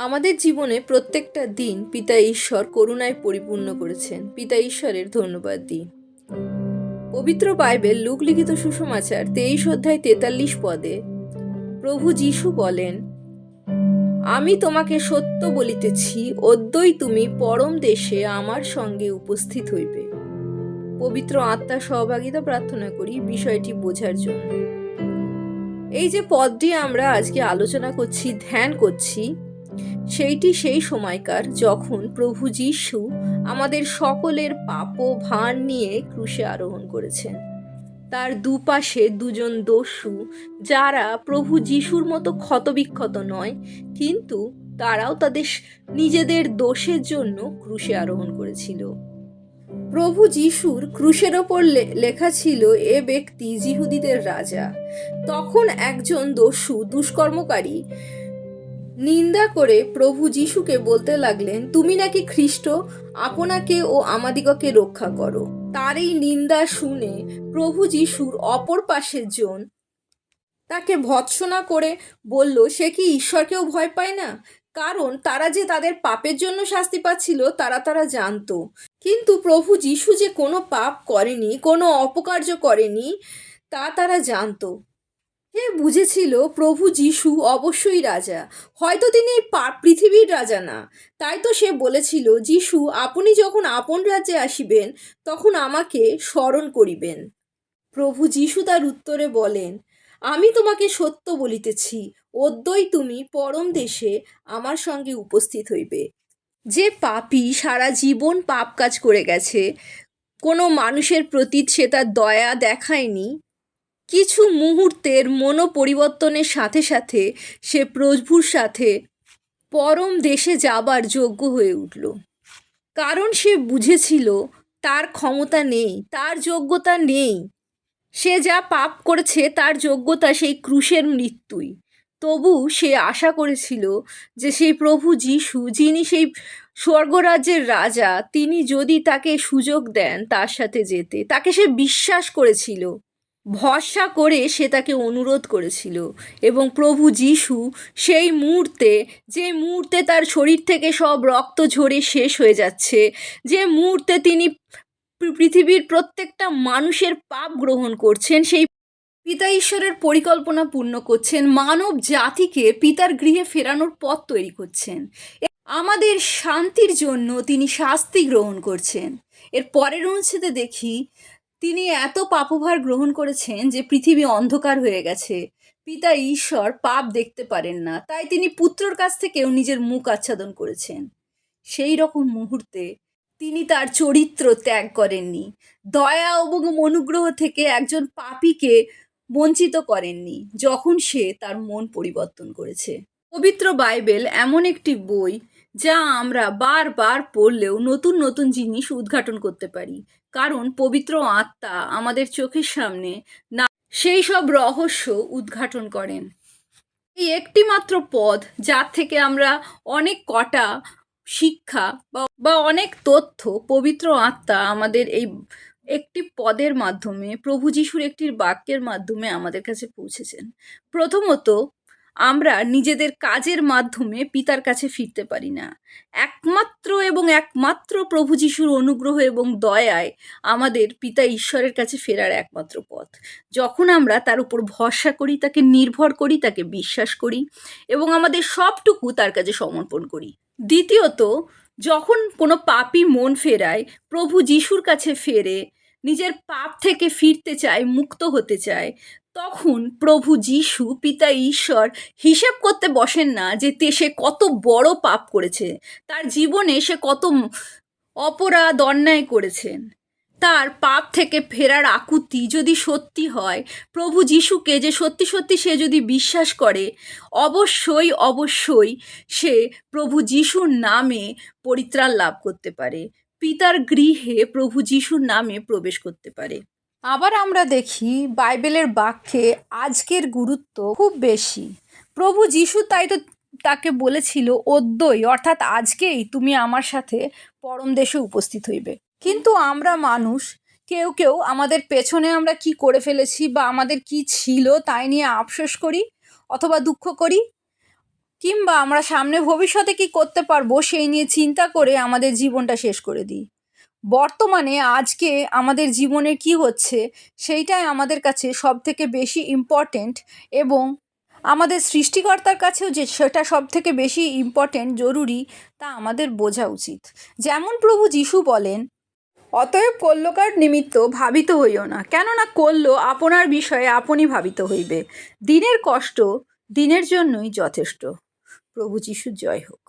আমাদের জীবনে প্রত্যেকটা দিন পিতা ঈশ্বর করুণায় পরিপূর্ণ করেছেন। পিতা ঈশ্বরের ধন্যবাদ দিই। পবিত্র বাইবেল লুক লিখিত সুসমাচার 23 অধ্যায় 43 পদে প্রভু যীশু বলেন, আমি তোমাকে সত্য বলিতেছি, অদ্যই তুমি পরম দেশে আমার সঙ্গে উপস্থিত হইবে। পবিত্র আত্মার সহভাগিতা প্রার্থনা করি বিষয়টি বোঝার জন্য। এই যে পদটি আমরা আজকে আলোচনা করছি, ধ্যান করছি, সেইটি সেই সময়কার যখন প্রভু যীশু আমাদের সকলের পাপ ও ভার নিয়ে ক্রুশে আরোহণ করেছেন। তার দুপাশে দুজন দস্যু, যারা প্রভু যীশুর মতো ক্ষতবিক্ষত নয়, কিন্তু তারাও তাদের নিজেদের দোষের জন্য ক্রুশে আরোহণ করেছিল। প্রভু যীশুর ক্রুশের ওপর লেখা ছিল, এ ব্যক্তি যিহুদিদের রাজা। তখন একজন দস্যু দুষ্কর্মকারী নিন্দা করে প্রভু যীশুকে বলতে লাগলেন, তুমি নাকি খ্রিস্ট, আপনাকে ও আমাদিগকে রক্ষা করো। তার এই নিন্দা শুনে প্রভু যীশুর অপর পাশের জন তাকে ভৎসনা করে বলল, সে কি ঈশ্বরকেও ভয় পায় না? কারণ তারা যে তাদের পাপের জন্য শাস্তি পাচ্ছিল তারা জানতো। কিন্তু প্রভু যীশু যে কোনো পাপ করেনি, কোনো অপকার্য করেনি, তা তারা জানতো। সে বুঝেছিল প্রভু যীশু অবশ্যই রাজা, হয়তো তিনি এই পৃথিবীর রাজা না। তাই তো সে বলেছিল, যীশু, আপনি যখন আপন রাজ্যে আসিবেন তখন আমাকে স্মরণ করিবেন। প্রভু যীশু তার উত্তরে বলেন, আমি তোমাকে সত্য বলিতেছি, অদ্যই তুমি পরম দেশে আমার সঙ্গে উপস্থিত হইবে। যে পাপী সারা জীবন পাপ কাজ করে গেছে, কোনো মানুষের প্রতি সে তার দয়া দেখায়নি, কিছু মুহূর্তের মনোপরিবর্তনের সাথে সাথে সে প্রভুর সাথে পরম দেশে যাবার যোগ্য হয়ে উঠল। কারণ সে বুঝেছিল তার ক্ষমতা নেই, তার যোগ্যতা নেই। সে যা পাপ করেছে তার যোগ্যতা সেই ক্রুশের মৃত্যুই। তবু সে আশা করেছিল যে সেই প্রভু যীশু, যিনি সেই স্বর্গরাজ্যের রাজা, তিনি যদি তাকে সুযোগ দেন তার সাথে যেতে, তাকে সে বিশ্বাস করেছিল, ভরসা করে সে তাকে অনুরোধ করেছিল। এবং প্রভু যীশু সেই মুহূর্তে, যে মুহূর্তে তার শরীর থেকে সব রক্ত ঝরে শেষ হয়ে যাচ্ছে, যে মুহূর্তে তিনি পৃথিবীর প্রত্যেকটা মানুষের পাপ গ্রহণ করছেন, সেই পিতা ঈশ্বরের পরিকল্পনা পূর্ণ করছেন, মানব জাতিকে পিতার গৃহে ফেরানোর পথ তৈরি করছেন, আমাদের শান্তির জন্য তিনি শাস্তি গ্রহণ করছেন। এর পরের অনুচ্ছেদে দেখি, তিনি এত পাপভার গ্রহণ করেছেন যে পৃথিবী অন্ধকার হয়ে গেছে। পিতা ঈশ্বর পাপ দেখতে পারেন না, তাই তিনি পুত্রর কাছ থেকেও নিজের মুখ আচ্ছাদন করেছেন। সেই রকম মুহূর্তে তিনি তার চরিত্র ত্যাগ করেননি, দয়া এবং অনুগ্রহ থেকে একজন পাপীকে বঞ্চিত করেননি, যখন সে তার মন পরিবর্তন করেছে। পবিত্র বাইবেল এমন একটি বই যা আমরা বারবার পড়লেও নতুন নতুন জিনিস উদ্ঘাটন করতে পারি, কারণ পবিত্র আত্মা আমাদের চোখের সামনে না সেই সব রহস্য উদ্ঘাটন করেন। এই একটি মাত্র পদ, যার থেকে আমরা অনেক কটা শিক্ষা বা অনেক তথ্য পবিত্র আত্মা আমাদের এই একটি পদের মাধ্যমে, প্রভু যীশুর একটি বাক্যের মাধ্যমে আমাদের কাছে পৌঁছেছেন। প্রথমত, আমরা নিজেদের কাজের মাধ্যমে পিতার কাছে ফিরতে পারি না। একমাত্র প্রভু যীশুর অনুগ্রহ এবং দয়ায় আমাদের পিতা ঈশ্বরের কাছে ফেরার একমাত্র পথ। যখন আমরা তার উপর ভরসা করি, তাকে নির্ভর করি, তাকে বিশ্বাস করি এবং আমাদের সবটুকু তার কাছে সমর্পণ করি। দ্বিতীয়ত, যখন কোনো পাপী মন ফেরায়, প্রভু যীশুর কাছে ফেরে, নিজের পাপ থেকে ফিরতে চায়, মুক্ত হতে চায়, তখন প্রভু যীশু, পিতা ঈশ্বর, হিসেব করতে বসেন না যে সে কত বড় পাপ করেছে, তার জীবনে সে কত অপরাধ অন্যায় করেছেন। তার পাপ থেকে ফেরার আকুতি যদি সত্যি হয়, প্রভু যীশুকে যে সত্যি সত্যি সে যদি বিশ্বাস করে, অবশ্যই সে প্রভু যীশুর নামে পরিত্রাণ লাভ করতে পারে, পিতার গৃহে প্রভু যীশুর নামে প্রবেশ করতে পারে। আবার আমরা দেখি বাইবেলের বাক্যে আজকের গুরুত্ব খুব বেশি। প্রভু যীশু তাই তো তাকে বলেছিল, অদ্যই অর্থাৎ আজকেই তুমি আমার সাথে পরম দেশে উপস্থিত হইবে। কিন্তু আমরা মানুষ কেউ আমাদের পেছনে আমরা কি করে ফেলেছি বা আমাদের কি ছিল তাই নিয়ে আফসোস করি অথবা দুঃখ করি। কিংবা আমরা সামনে ভবিষ্যতে কি করতে পারবো সেই নিয়ে চিন্তা করে আমাদের জীবনটা শেষ করে দিই। বর্তমানে আজকে আমাদের জীবনে কি হচ্ছে সেইটাই আমাদের কাছে সবথেকে বেশি ইম্পর্ট্যান্ট, এবং আমাদের সৃষ্টিকর্তার কাছেও যে সেটা সবথেকে বেশি ইম্পর্ট্যান্ট জরুরি তা আমাদের বোঝা উচিত। যেমন প্রভু যিশু বলেন, অতএব কল্যকার নিমিত্ত ভাবিত হইও না, কেননা কল্য আপনার বিষয়ে আপনি ভাবিত হইবে। দিনের কষ্ট দিনের জন্যই যথেষ্ট। প্রভু যিশুর জয় হোক।